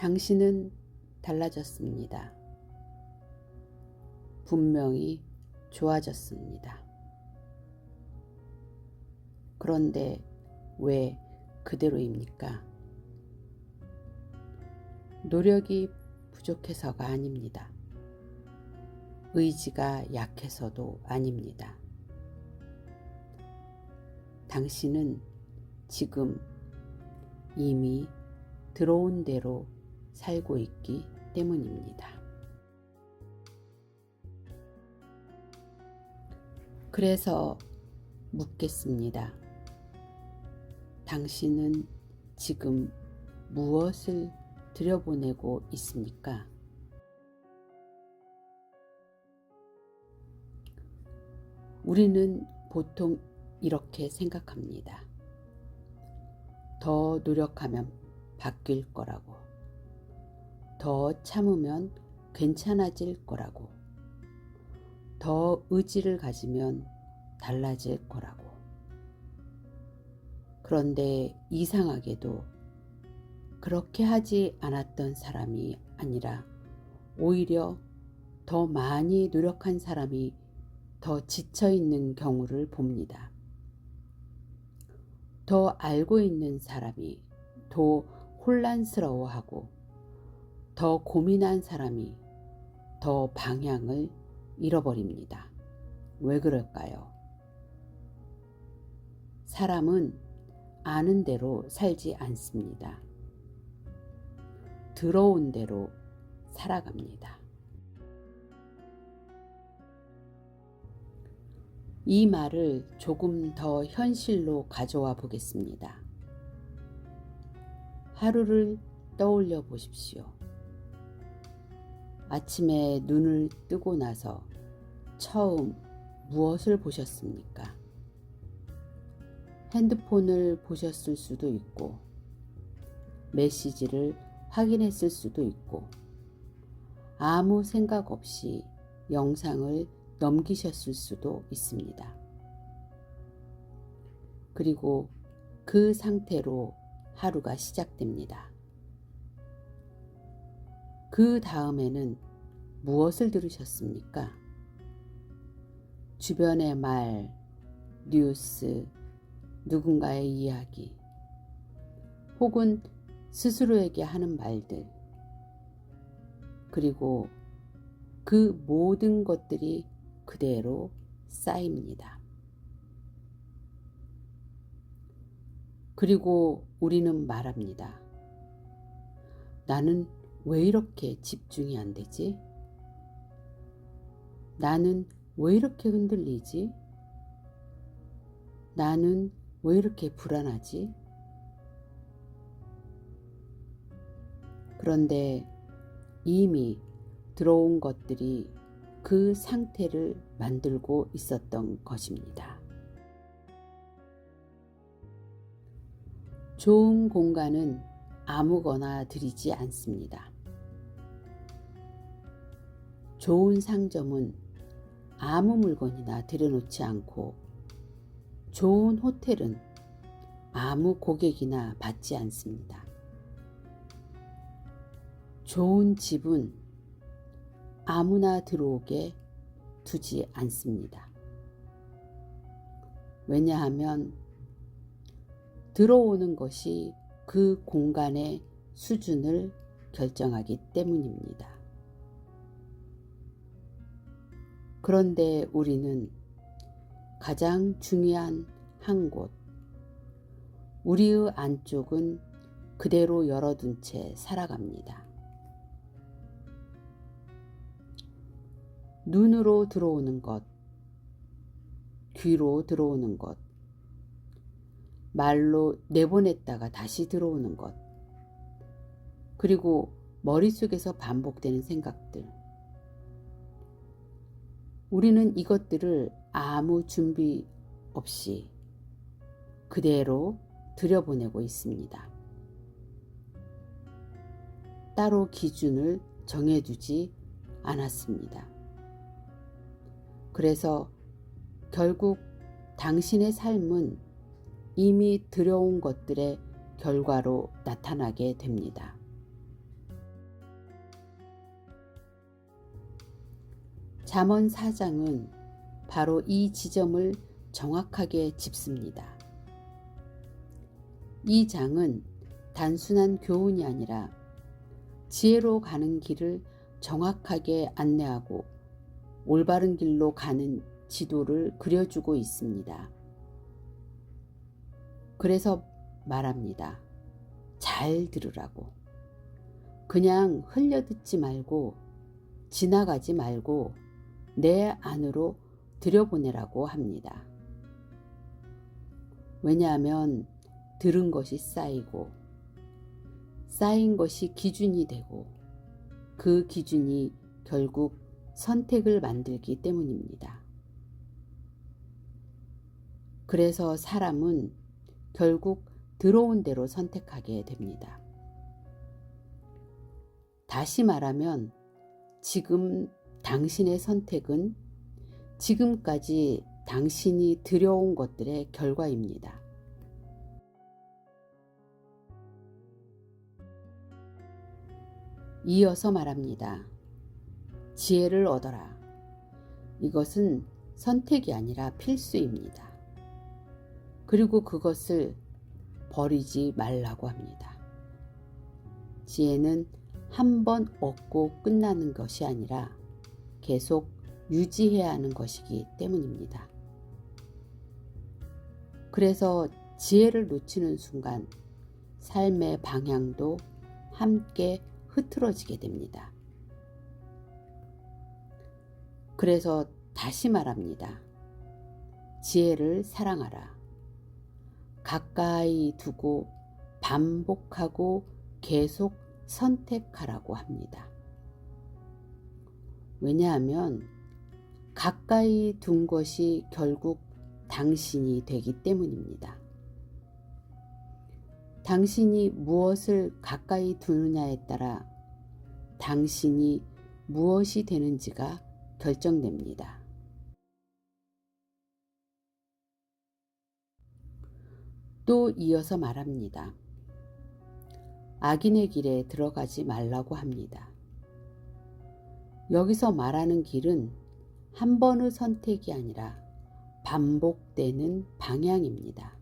당신은 달라졌습니다. 분명히 좋아졌습니다. 그런데 왜 그대로입니까? 노력이 부족해서가 아닙니다. 의지가 약해서도 아닙니다. 당신은 지금 이미 들어온 대로 살고 있기 때문입니다. 그래서 묻겠습니다. 당신은 지금 무엇을 들여보내고 있습니까? 우리는 보통 이렇게 생각합니다. 더 노력하면 바뀔 거라고, 더 참으면 괜찮아질 거라고, 더 의지를 가지면 달라질 거라고. 그런데 이상하게도 그렇게 하지 않았던 사람이 아니라 오히려 더 많이 노력한 사람이 더 지쳐있는 경우를 봅니다. 더 알고 있는 사람이 더 혼란스러워하고 더 고민한 사람이 더 방향을 잃어버립니다. 왜 그럴까요? 사람은 아는 대로 살지 않습니다. 들어온 대로 살아갑니다. 이 말을 조금 더 현실로 가져와 보겠습니다. 하루를 떠올려 보십시오. 아침에 눈을 뜨고 나서 처음 무엇을 보셨습니까? 핸드폰을 보셨을 수도 있고, 메시지를 확인했을 수도 있고, 아무 생각 없이 영상을 넘기셨을 수도 있습니다. 그리고 그 상태로 하루가 시작됩니다. 그 다음에는 무엇을 들으셨습니까? 주변의 말, 뉴스, 누군가의 이야기, 혹은 스스로에게 하는 말들, 그리고 그 모든 것들이 그대로 쌓입니다. 그리고 우리는 말합니다. 나는 왜 이렇게 집중이 안 되지? 나는 왜 이렇게 흔들리지? 나는 왜 이렇게 불안하지? 그런데 이미 들어온 것들이 그 상태를 만들고 있었던 것입니다. 좋은 공간은 아무거나 들이지 않습니다. 좋은 상점은 아무 물건이나 들여놓지 않고, 좋은 호텔은 아무 고객이나 받지 않습니다. 좋은 집은 아무나 들어오게 두지 않습니다. 왜냐하면 들어오는 것이 그 공간의 수준을 결정하기 때문입니다. 그런데 우리는 가장 중요한 한 곳, 우리의 안쪽은 그대로 열어둔 채 살아갑니다. 눈으로 들어오는 것, 귀로 들어오는 것, 말로 내보냈다가 다시 들어오는 것, 그리고 머릿속에서 반복되는 생각들. 우리는 이것들을 아무 준비 없이 그대로 들여보내고 있습니다. 따로 기준을 정해두지 않았습니다. 그래서 결국 당신의 삶은 이미 들여온 것들의 결과로 나타나게 됩니다. 잠언 4장은 바로 이 지점을 정확하게 짚습니다. 이 장은 단순한 교훈이 아니라 지혜로 가는 길을 정확하게 안내하고 올바른 길로 가는 지도를 그려주고 있습니다. 그래서 말합니다. 잘 들으라고. 그냥 흘려듣지 말고 지나가지 말고 내 안으로 들여보내라고 합니다. 왜냐하면 들은 것이 쌓이고 쌓인 것이 기준이 되고 그 기준이 결국 선택을 만들기 때문입니다. 그래서 사람은 결국 들어온 대로 선택하게 됩니다. 다시 말하면 지금 당신의 선택은 지금까지 당신이 들여온 것들의 결과입니다. 이어서 말합니다. 지혜를 얻어라. 이것은 선택이 아니라 필수입니다. 그리고 그것을 버리지 말라고 합니다. 지혜는 한 번 얻고 끝나는 것이 아니라 계속 유지해야 하는 것이기 때문입니다. 그래서 지혜를 놓치는 순간 삶의 방향도 함께 흐트러지게 됩니다. 그래서 다시 말합니다. 지혜를 사랑하라. 가까이 두고 반복하고 계속 선택하라고 합니다. 왜냐하면 가까이 둔 것이 결국 당신이 되기 때문입니다. 당신이 무엇을 가까이 두느냐에 따라 당신이 무엇이 되는지가 결정됩니다. 또 이어서 말합니다. 악인의 길에 들어가지 말라고 합니다. 여기서 말하는 길은 한 번의 선택이 아니라 반복되는 방향입니다.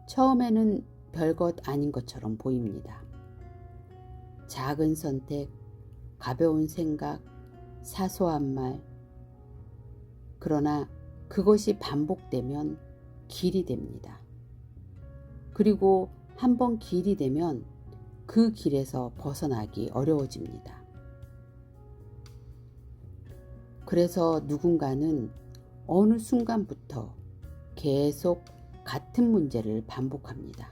처음에는 별것 아닌 것처럼 보입니다. 작은 선택, 가벼운 생각, 사소한 말. 그러나 그것이 반복되면 길이 됩니다. 그리고 한번 길이 되면 그 길에서 벗어나기 어려워집니다. 그래서 누군가는 어느 순간부터 계속 같은 문제를 반복합니다.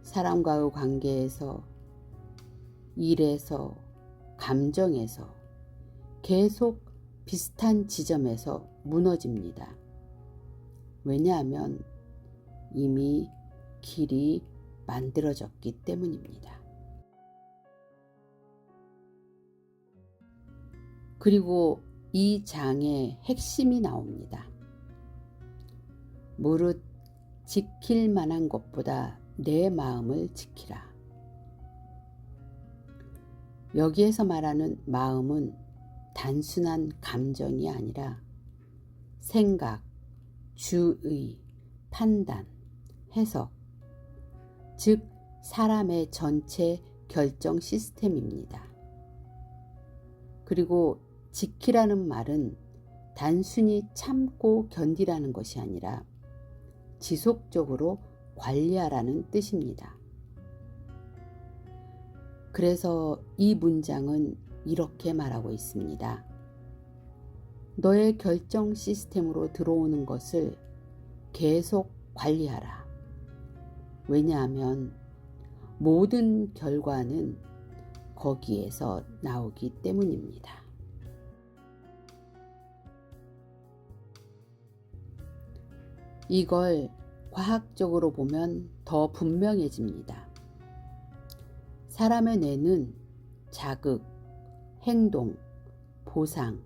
사람과의 관계에서, 일에서, 감정에서 계속 비슷한 지점에서 무너집니다. 왜냐하면 이미 길이 만들어졌기 때문입니다. 그리고 이 장의 핵심이 나옵니다. 무릇 지킬 만한 것보다 내 마음을 지키라. 여기에서 말하는 마음은 단순한 감정이 아니라 생각, 주의, 판단, 해석, 즉 사람의 전체 결정 시스템입니다. 그리고 지키라는 말은 단순히 참고 견디라는 것이 아니라 지속적으로 관리하라는 뜻입니다. 그래서 이 문장은 이렇게 말하고 있습니다. 너의 결정 시스템으로 들어오는 것을 계속 관리하라. 왜냐하면 모든 결과는 거기에서 나오기 때문입니다. 이걸 과학적으로 보면 더 분명해집니다. 사람의 뇌는 자극, 행동, 보상,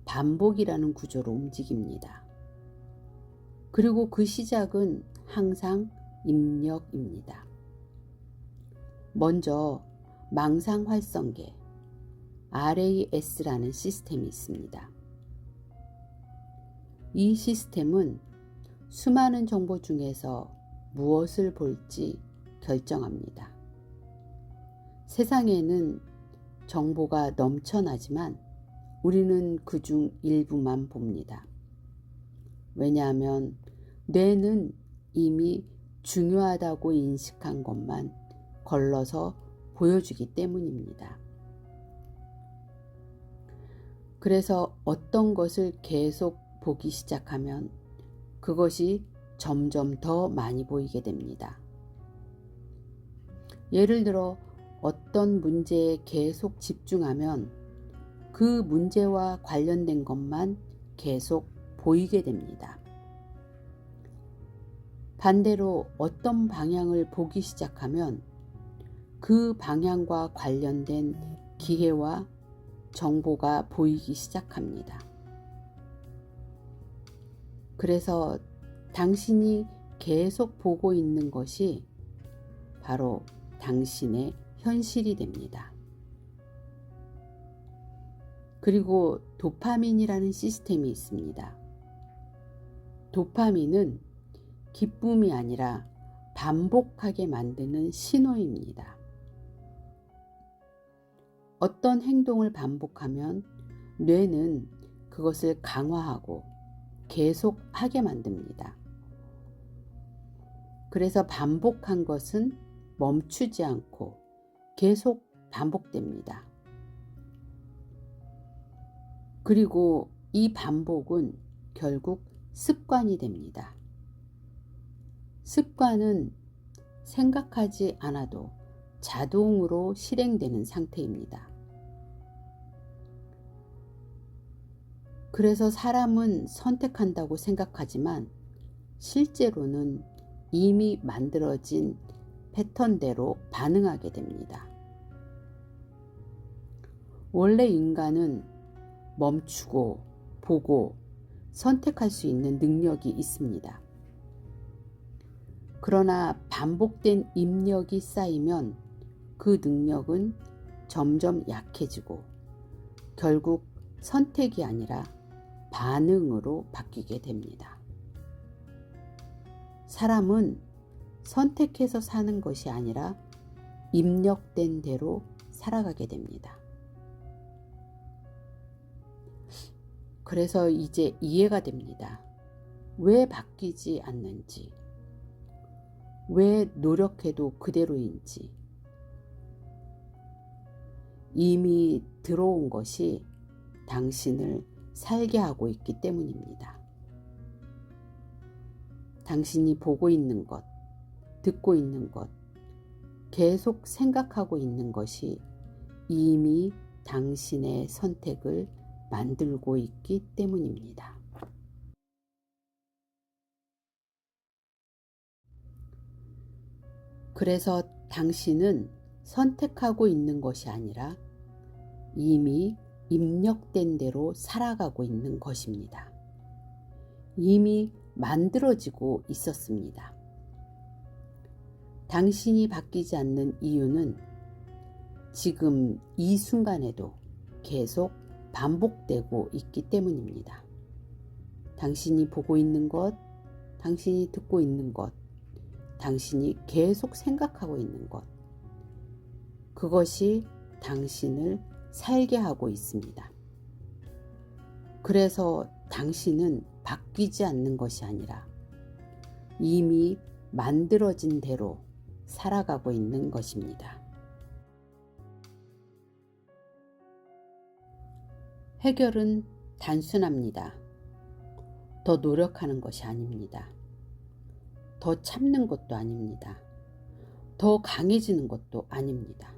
반복이라는 구조로 움직입니다. 그리고 그 시작은 항상 입력입니다. 먼저 망상활성계, RAS라는 시스템이 있습니다. 이 시스템은 수많은 정보 중에서 무엇을 볼지 결정합니다. 세상에는 정보가 넘쳐나지만 우리는 그중 일부만 봅니다. 왜냐하면 뇌는 이미 중요하다고 인식한 것만 걸러서 보여주기 때문입니다. 그래서 어떤 것을 계속 보기 시작하면 그것이 점점 더 많이 보이게 됩니다. 예를 들어 어떤 문제에 계속 집중하면 그 문제와 관련된 것만 계속 보이게 됩니다. 반대로 어떤 방향을 보기 시작하면 그 방향과 관련된 기회와 정보가 보이기 시작합니다. 그래서 당신이 계속 보고 있는 것이 바로 당신의 현실이 됩니다. 그리고 도파민이라는 시스템이 있습니다. 도파민은 기쁨이 아니라 반복하게 만드는 신호입니다. 어떤 행동을 반복하면 뇌는 그것을 강화하고 계속 하게 만듭니다. 그래서 반복한 것은 멈추지 않고 계속 반복됩니다. 그리고 이 반복은 결국 습관이 됩니다. 습관은 생각하지 않아도 자동으로 실행되는 상태입니다. 그래서 사람은 선택한다고 생각하지만 실제로는 이미 만들어진 패턴대로 반응하게 됩니다. 원래 인간은 멈추고 보고 선택할 수 있는 능력이 있습니다. 그러나 반복된 입력이 쌓이면 그 능력은 점점 약해지고 결국 선택이 아니라 반응으로 바뀌게 됩니다. 사람은 선택해서 사는 것이 아니라 입력된 대로 살아가게 됩니다. 그래서 이제 이해가 됩니다. 왜 바뀌지 않는지, 왜 노력해도 그대로인지. 이미 들어온 것이 당신을 살게 하고 있기 때문입니다. 당신이 보고 있는 것, 듣고 있는 것, 계속 생각하고 있는 것이 이미 당신의 선택을 만들고 있기 때문입니다. 그래서 당신은 선택하고 있는 것이 아니라 이미 입력된 대로 살아가고 있는 것입니다. 이미 만들어지고 있었습니다. 당신이 바뀌지 않는 이유는 지금 이 순간에도 계속 반복되고 있기 때문입니다. 당신이 보고 있는 것, 당신이 듣고 있는 것, 당신이 계속 생각하고 있는 것, 그것이 당신을 살게 하고 있습니다. 그래서 당신은 바뀌지 않는 것이 아니라 이미 만들어진 대로 살아가고 있는 것입니다. 해결은 단순합니다. 더 노력하는 것이 아닙니다. 더 참는 것도 아닙니다. 더 강해지는 것도 아닙니다.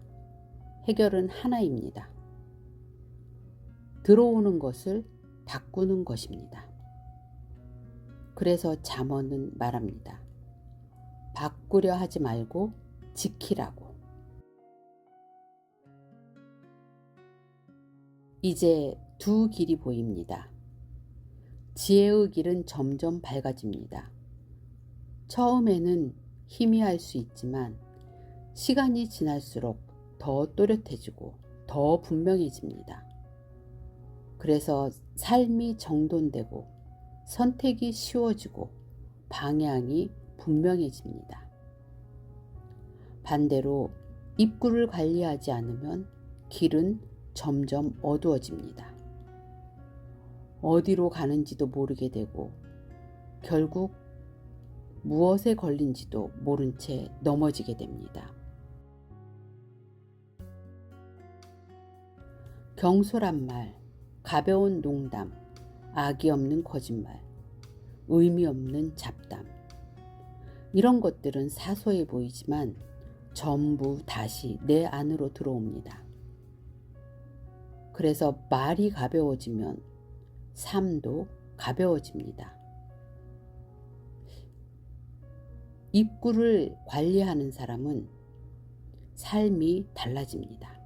해결은 하나입니다. 들어오는 것을 바꾸는 것입니다. 그래서 잠언은 말합니다. 바꾸려 하지 말고 지키라고. 이제 두 길이 보입니다. 지혜의 길은 점점 밝아집니다. 처음에는 희미할 수 있지만 시간이 지날수록 더 또렷해지고 더 분명해집니다. 그래서 삶이 정돈되고 선택이 쉬워지고 방향이 분명해집니다. 반대로 입구를 관리하지 않으면 길은 점점 어두워집니다. 어디로 가는지도 모르게 되고 결국 무엇에 걸린지도 모른 채 넘어지게 됩니다. 경솔한 말, 가벼운 농담, 악의 없는 거짓말, 의미 없는 잡담. 이런 것들은 사소해 보이지만 전부 다시 내 안으로 들어옵니다. 그래서 말이 가벼워지면 삶도 가벼워집니다. 입구를 관리하는 사람은 삶이 달라집니다.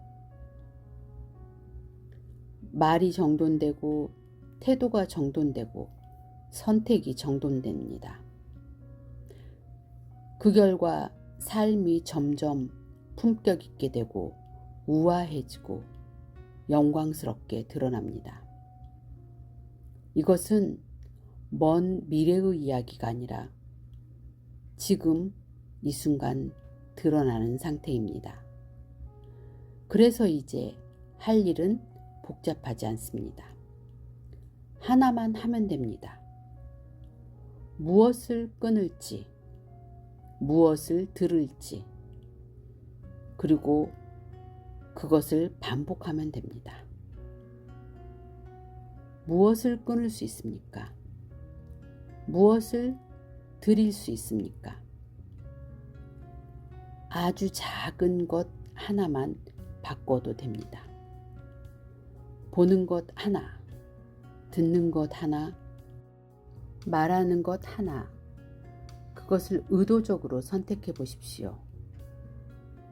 말이 정돈되고 태도가 정돈되고 선택이 정돈됩니다. 그 결과 삶이 점점 품격 있게 되고 우아해지고 영광스럽게 드러납니다. 이것은 먼 미래의 이야기가 아니라 지금 이 순간 드러나는 상태입니다. 그래서 이제 할 일은 복잡하지 않습니다. 하나만 하면 됩니다. 무엇을 끊을지, 무엇을 들을지, 그리고 그것을 반복하면 됩니다. 무엇을 끊을 수 있습니까? 무엇을 드릴 수 있습니까? 아주 작은 것 하나만 바꿔도 됩니다. 보는 것 하나, 듣는 것 하나, 말하는 것 하나, 그것을 의도적으로 선택해 보십시오.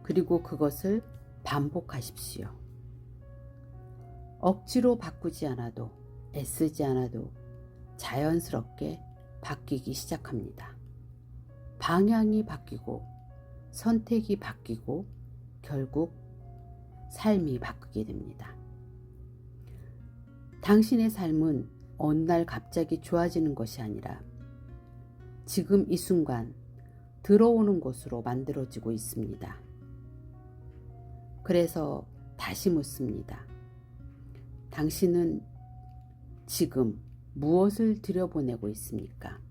그리고 그것을 반복하십시오. 억지로 바꾸지 않아도, 애쓰지 않아도 자연스럽게 바뀌기 시작합니다. 방향이 바뀌고 선택이 바뀌고 결국 삶이 바뀌게 됩니다. 당신의 삶은 어느 날 갑자기 좋아지는 것이 아니라 지금 이 순간 들어오는 것으로 만들어지고 있습니다. 그래서 다시 묻습니다. 당신은 지금 무엇을 들여보내고 있습니까?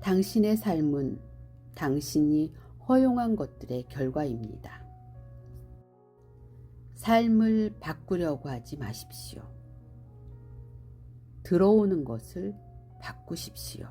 당신의 삶은 당신이 허용한 것들의 결과입니다. 삶을 바꾸려고 하지 마십시오. 들어오는 것을 바꾸십시오.